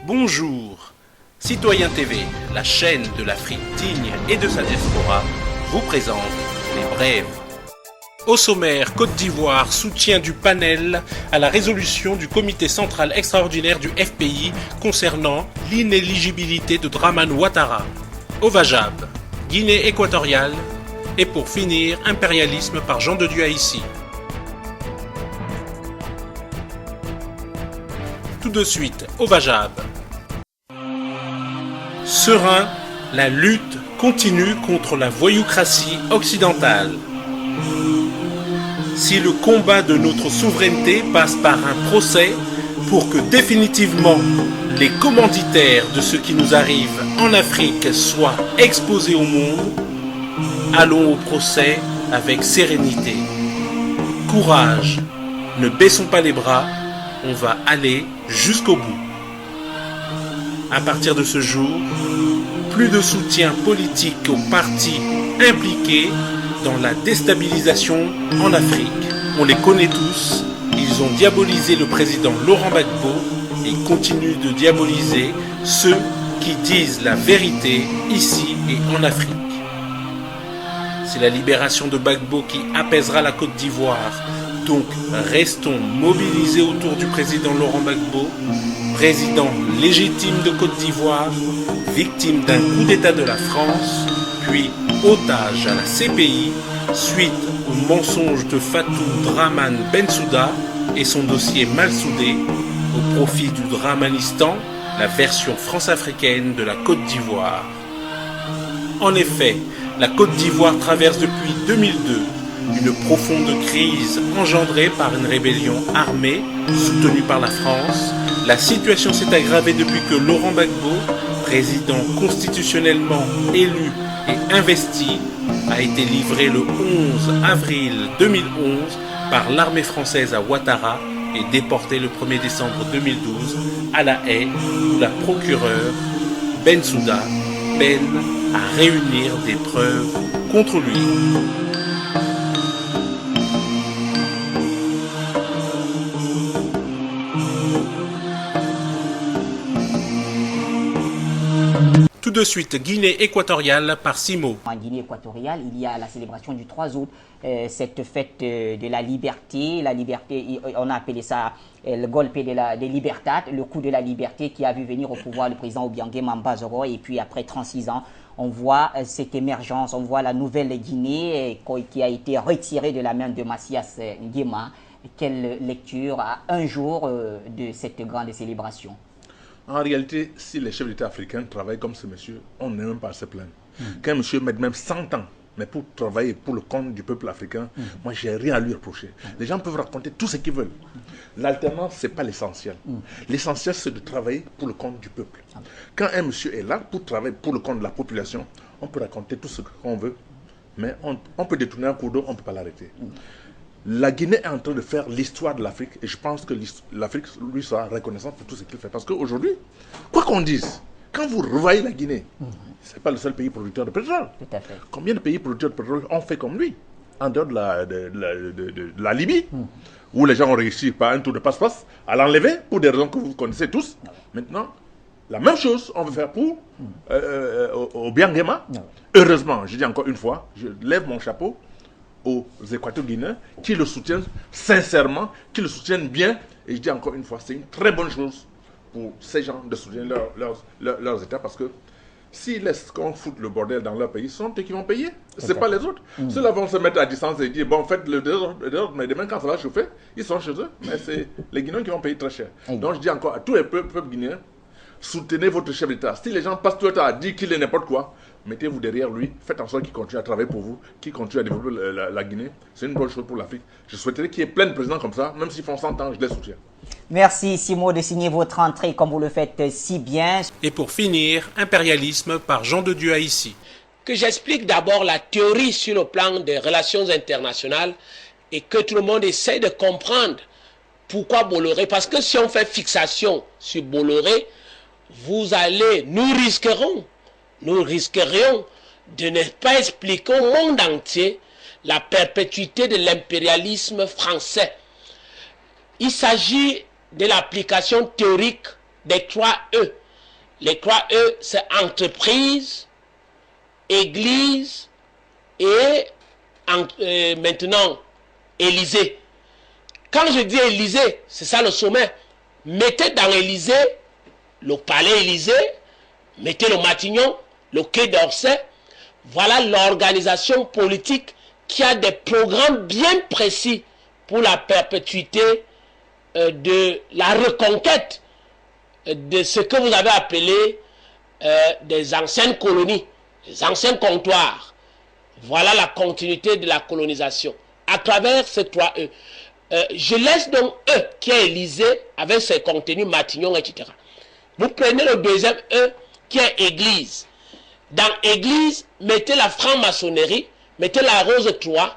Bonjour, Citoyen TV, la chaîne de l'Afrique digne et de sa diaspora, vous présente les brèves. Au sommaire, Côte d'Ivoire, soutien du panel à la résolution du comité central extraordinaire du FPI concernant l'inéligibilité de Dramane Ouattara. Au Vajab, Guinée équatoriale, et pour finir, impérialisme par Jean de Dieu Haïti. Tout de suite, au Vajab. Serein, la lutte continue contre la voyoucratie occidentale. Si le combat de notre souveraineté passe par un procès pour que définitivement les commanditaires de ce qui nous arrive en Afrique soient exposés au monde, allons au procès avec sérénité. Courage, ne baissons pas les bras, on va aller jusqu'au bout. À partir de ce jour, plus de soutien politique aux partis impliqués dans la déstabilisation en Afrique. On les connaît tous, ils ont diabolisé le président Laurent Gbagbo et continuent de diaboliser ceux qui disent la vérité ici et en Afrique. C'est la libération de Gbagbo qui apaisera la Côte d'Ivoire. Donc restons mobilisés autour du président Laurent Gbagbo, président légitime de Côte d'Ivoire, victime d'un coup d'État de la France, puis otage à la CPI suite au mensonge de Fatou Dramane Bensouda et son dossier mal soudé au profit du Dramanistan, la version france-africaine de la Côte d'Ivoire. En effet, la Côte d'Ivoire traverse depuis 2002 une profonde crise engendrée par une rébellion armée soutenue par la France. La situation s'est aggravée depuis que Laurent Gbagbo, président constitutionnellement élu et investi, a été livré le 11 avril 2011 par l'armée française à Ouattara et déporté le 1er décembre 2012 à La Haye, où la procureure Bensouda peine à réunir des preuves contre lui. Tout de suite, Guinée équatoriale par Simo. En Guinée équatoriale, il y a la célébration du 3 août, cette fête de la liberté. La liberté, on a appelé ça le golpe de Libertad, le coup de la liberté qui a vu venir au pouvoir le président Obiang Mbazoro. Et puis après 36 ans, on voit cette émergence, on voit la nouvelle Guinée qui a été retirée de la main de Macias Nguema. Quelle lecture à un jour de cette grande célébration? En réalité, si les chefs d'État africains travaillent comme ce monsieur, on n'est même pas à se plaindre. Qu'un monsieur mette même 100 ans, mais pour travailler pour le compte du peuple africain, moi, j'ai rien à lui reprocher. Les gens peuvent raconter tout ce qu'ils veulent. L'alternance, ce n'est pas l'essentiel. L'essentiel, c'est de travailler pour le compte du peuple. Quand un monsieur est là pour travailler pour le compte de la population, on peut raconter tout ce qu'on veut, mais on peut détourner un cours d'eau, on ne peut pas l'arrêter. La Guinée est en train de faire l'histoire de l'Afrique et je pense que l'Afrique lui sera reconnaissante pour tout ce qu'il fait. Parce qu'aujourd'hui, quoi qu'on dise, quand vous revoyez la Guinée, ce n'est pas le seul pays producteur de pétrole. Tout à fait. Combien de pays producteurs de pétrole ont fait comme lui, en dehors de la Libye, où les gens ont réussi par un tour de passe-passe à l'enlever pour des raisons que vous connaissez tous. Maintenant, la même chose, on veut faire pour Obiang Nguema. Heureusement, je dis encore une fois, je lève mon chapeau aux Équato-Guinéens qui le soutiennent sincèrement, qui le soutiennent bien. Et je dis encore une fois, c'est une très bonne chose pour ces gens de soutenir leurs États parce que s'ils laissent qu'on foute le bordel dans leur pays, ce sont eux qui vont payer. Ce n'est pas les autres. Ceux-là vont se mettre à distance et dire, bon, faites le désordre, mais demain, quand ça va chauffer, ils sont chez eux. Mais c'est les Guinéens qui vont payer très cher. Donc je dis encore à tous les peuples guinéens, soutenez votre chef d'État. Si les gens passent tout le temps à dire qu'il est n'importe quoi, mettez-vous derrière lui, faites en sorte qu'il continue à travailler pour vous, qu'il continue à développer la Guinée. C'est une bonne chose pour l'Afrique. Je souhaiterais qu'il y ait plein de présidents comme ça, même s'ils font 100 ans, je les soutiens. Merci Simo de signer votre entrée comme vous le faites si bien. Et pour finir, impérialisme par Jean de Dieu Haïti. Que j'explique d'abord la théorie sur le plan des relations internationales et que tout le monde essaie de comprendre pourquoi Bolloré. Parce que si on fait fixation sur Bolloré, nous risquerions de ne pas expliquer au monde entier la perpétuité de l'impérialisme français. Il s'agit de l'application théorique des 3 E. Les 3 E, c'est entreprise, église et maintenant Élysée. Quand je dis Élysée, c'est ça le sommet. Mettez dans Élysée le palais Élysée, mettez le Matignon, le quai d'Orsay. Voilà l'organisation politique qui a des programmes bien précis pour la perpétuité de la reconquête de ce que vous avez appelé des anciennes colonies, des anciens comptoirs. Voilà la continuité de la colonisation à travers ces 3 E. Je laisse donc E qui est Élysée avec ses contenus Matignon, etc. Vous prenez le deuxième E qui est Église. Dans Église, mettez la franc-maçonnerie, mettez la rose 3,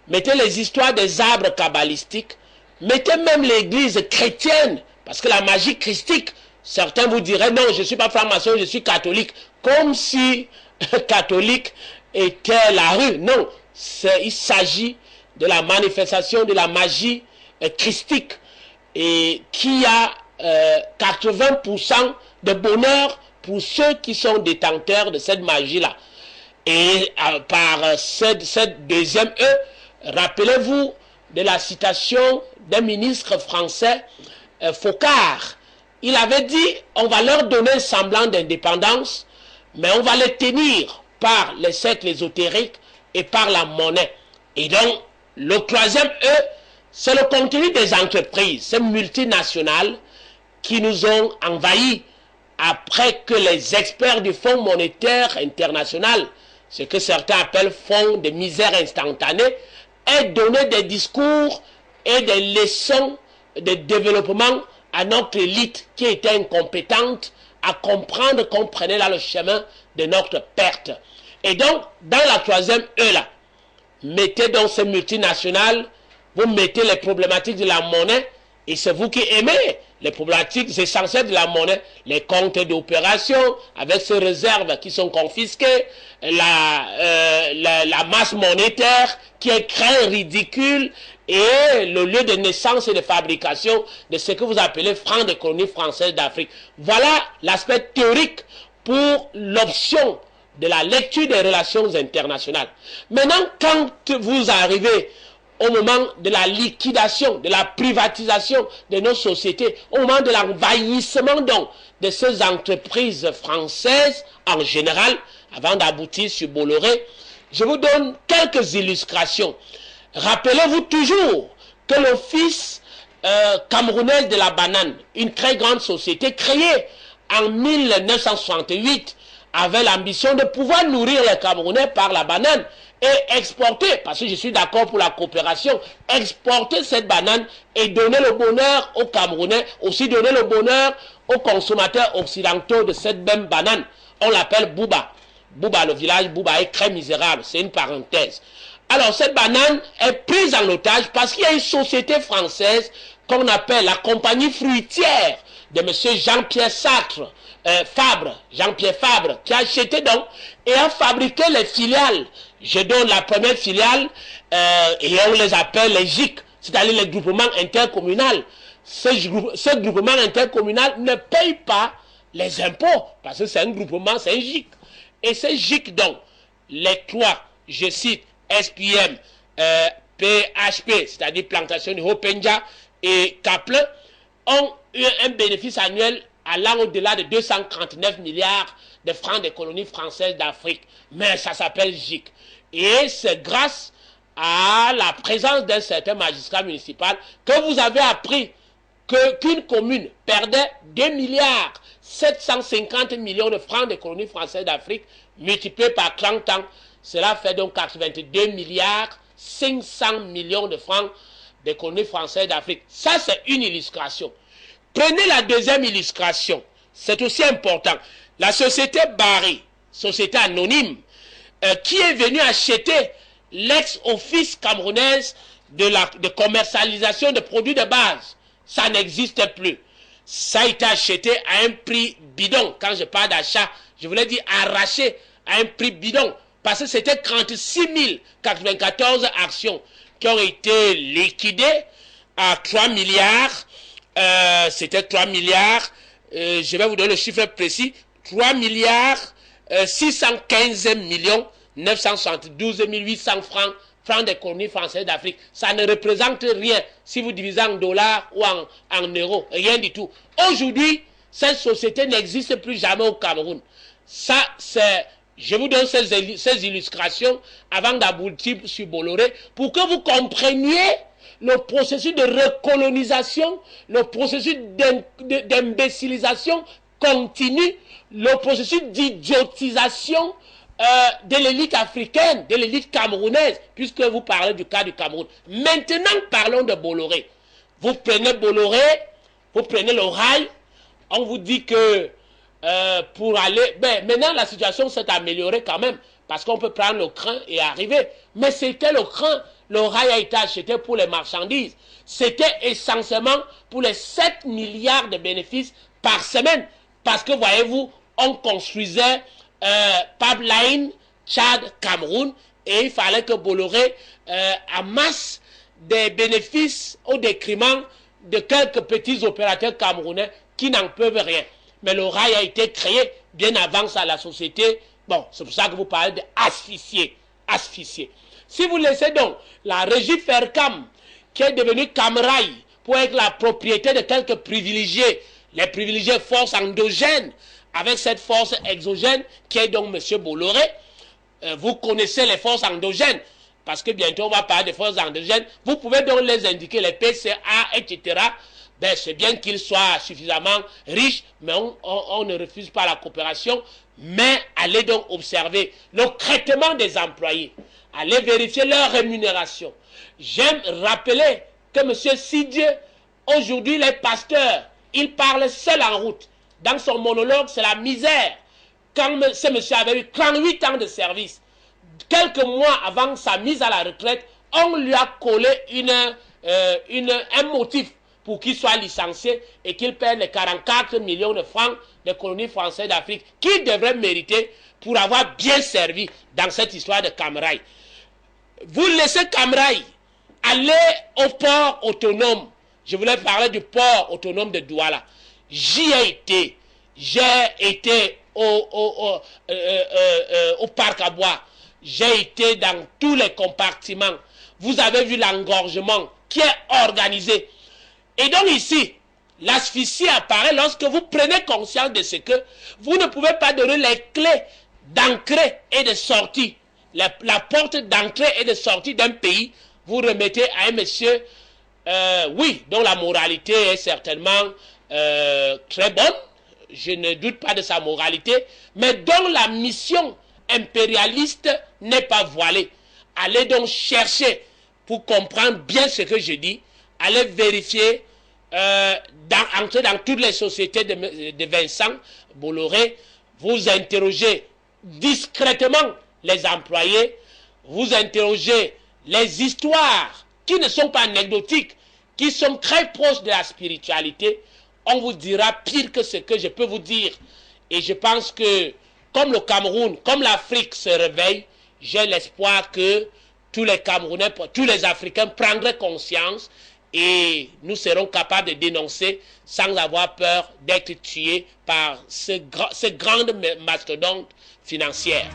mettez les histoires des arbres kabbalistiques, mettez même l'église chrétienne, parce que la magie christique, certains vous diraient non, je ne suis pas franc-maçon, je suis catholique, comme si catholique était la rue. Non, il s'agit de la manifestation de la magie christique et qui a 80% de bonheur pour ceux qui sont détenteurs de cette magie-là. Et par cette deuxième E, rappelez-vous de la citation d'un ministre français, Focard. Il avait dit, on va leur donner un semblant d'indépendance, mais on va les tenir par les cercles ésotériques et par la monnaie. Et donc, le troisième E, c'est le contenu des entreprises, ces multinationales qui nous ont envahis après que les experts du Fonds monétaire international, ce que certains appellent fonds de misère instantanée, aient donné des discours et des leçons de développement à notre élite qui était incompétente à comprendre qu'on prenait là le chemin de notre perte. Et donc, dans la troisième E là, mettez donc ces multinationales, vous mettez les problématiques de la monnaie, et c'est vous qui aimez les problématiques essentielles de la monnaie, les comptes d'opération avec ces réserves qui sont confisquées, la masse monétaire qui est très ridicule et le lieu de naissance et de fabrication de ce que vous appelez francs de colonie française d'Afrique. Voilà l'aspect théorique pour l'option de la lecture des relations internationales. Maintenant, quand vous arrivez au moment de la liquidation, de la privatisation de nos sociétés, au moment de l'envahissement donc de ces entreprises françaises en général, avant d'aboutir sur Bolloré, je vous donne quelques illustrations. Rappelez-vous toujours que l'Office camerounaise de la banane, une très grande société créée en 1968, avait l'ambition de pouvoir nourrir les Camerounais par la banane et exporter, parce que je suis d'accord pour la coopération, exporter cette banane et donner le bonheur aux Camerounais, aussi donner le bonheur aux consommateurs occidentaux de cette même banane. On l'appelle Bouba. Bouba, le village Bouba est très misérable, c'est une parenthèse. Alors cette banane est prise en otage parce qu'il y a une société française qu'on appelle la compagnie fruitière de M. Jean-Pierre Sartre, Jean-Pierre Fabre, qui a acheté donc et a fabriqué les filiales. Je donne la première filiale et on les appelle les GIC, c'est-à-dire les groupements intercommunaux. Ce groupement intercommunal ne paye pas les impôts parce que c'est un groupement, c'est un GIC. Et ces GIC donc, les trois, je cite, SPM, PHP, c'est-à-dire Plantation de Hopenja et Kaplan, ont eu un bénéfice annuel allant au-delà de 239 milliards de francs des colonies françaises d'Afrique. Mais ça s'appelle GIC. Et c'est grâce à la présence d'un certain magistrat municipal que vous avez appris qu'une commune perdait 2 milliards 750 millions de francs des colonies françaises d'Afrique, multiplié par 30 ans. Cela fait donc 82 milliards 500 millions de francs des colonies françaises d'Afrique. Ça, c'est une illustration. Prenez la deuxième illustration. C'est aussi important. La société Barry, société anonyme, qui est venue acheter l'ex-office camerounaise de commercialisation de produits de base. Ça n'existe plus. Ça a été acheté à un prix bidon. Quand je parle d'achat, je voulais dire arraché à un prix bidon. Parce que c'était 36 094 actions qui ont été liquidées à 3 milliards. C'était 3 milliards je vais vous donner le chiffre précis, 3 milliards 615 millions 972 800 francs des colonies françaises d'Afrique. Ça ne représente rien si vous divisez en dollars ou en euros, rien du tout. Aujourd'hui, cette société n'existe plus jamais au Cameroun. Ça, c'est... Je vous donne ces illustrations avant d'aboutir sur Bolloré pour que vous compreniez le processus de recolonisation, le processus d'imbécilisation continue, le processus d'idiotisation de l'élite africaine, de l'élite camerounaise, puisque vous parlez du cas du Cameroun. Maintenant, parlons de Bolloré. Vous prenez Bolloré, vous prenez le rail, on vous dit que pour aller... Ben, maintenant, la situation s'est améliorée quand même, parce qu'on peut prendre le train et arriver. Mais c'était le train, le rail a été acheté pour les marchandises. C'était essentiellement pour les 7 milliards de bénéfices par semaine. Parce que, voyez-vous, on construisait pipeline Tchad-Cameroun et il fallait que Bolloré amasse des bénéfices au détriment de quelques petits opérateurs camerounais qui n'en peuvent rien. Mais le rail a été créé bien avant ça, la société. Bon, c'est pour ça que vous parlez d'asphyxier. Asphyxier. Si vous laissez donc la régie Fercam, qui est devenue Camrail, pour être la propriété de quelques privilégiés, les privilégiés forces endogènes, avec cette force exogène qui est donc M. Bolloré, vous connaissez les forces endogènes, parce que bientôt on va parler des forces endogènes, vous pouvez donc les indiquer, les PCA, etc. Ben, c'est bien qu'ils soient suffisamment riches, mais on ne refuse pas la coopération. Mais allez donc observer le traitement des employés. Allez vérifier leur rémunération. J'aime rappeler que M. Sidieux, aujourd'hui, les pasteurs, il parle seul en route. Dans son monologue, c'est la misère. Quand ce monsieur avait eu 38 ans de service, quelques mois avant sa mise à la retraite, on lui a collé un motif pour qu'il soit licencié et qu'il perde les 44 millions de francs des colonies françaises d'Afrique qu'il devrait mériter pour avoir bien servi dans cette histoire de Camrail. Vous laissez Camrail aller au port autonome. Je voulais parler du port autonome de Douala. J'y ai été. J'ai été au parc à bois. J'ai été dans tous les compartiments. Vous avez vu l'engorgement qui est organisé. Et donc ici, l'asphyxie apparaît lorsque vous prenez conscience de ce que vous ne pouvez pas donner les clés d'entrée et de sortie. La porte d'entrée et de sortie d'un pays, vous remettez à un monsieur, oui, dont la moralité est certainement très bonne, je ne doute pas de sa moralité, mais dont la mission impérialiste n'est pas voilée. Allez donc chercher, pour comprendre bien ce que je dis, allez vérifier, entrer dans toutes les sociétés de Vincent Bolloré, vous interrogez discrètement les employés, vous interrogez les histoires qui ne sont pas anecdotiques, qui sont très proches de la spiritualité, on vous dira pire que ce que je peux vous dire. Et je pense que comme le Cameroun, comme l'Afrique se réveille, j'ai l'espoir que tous les Camerounais, tous les Africains prendraient conscience et nous serons capables de dénoncer sans avoir peur d'être tués par ces grandes mastodontes financières.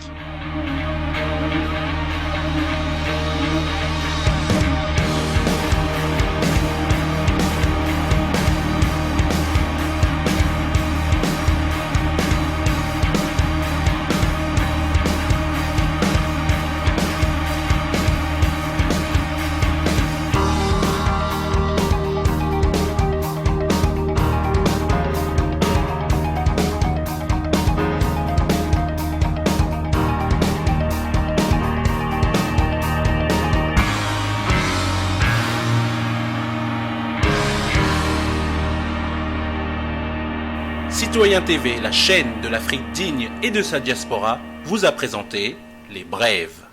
Citoyen TV, la chaîne de l'Afrique digne et de sa diaspora, vous a présenté Les Brèves.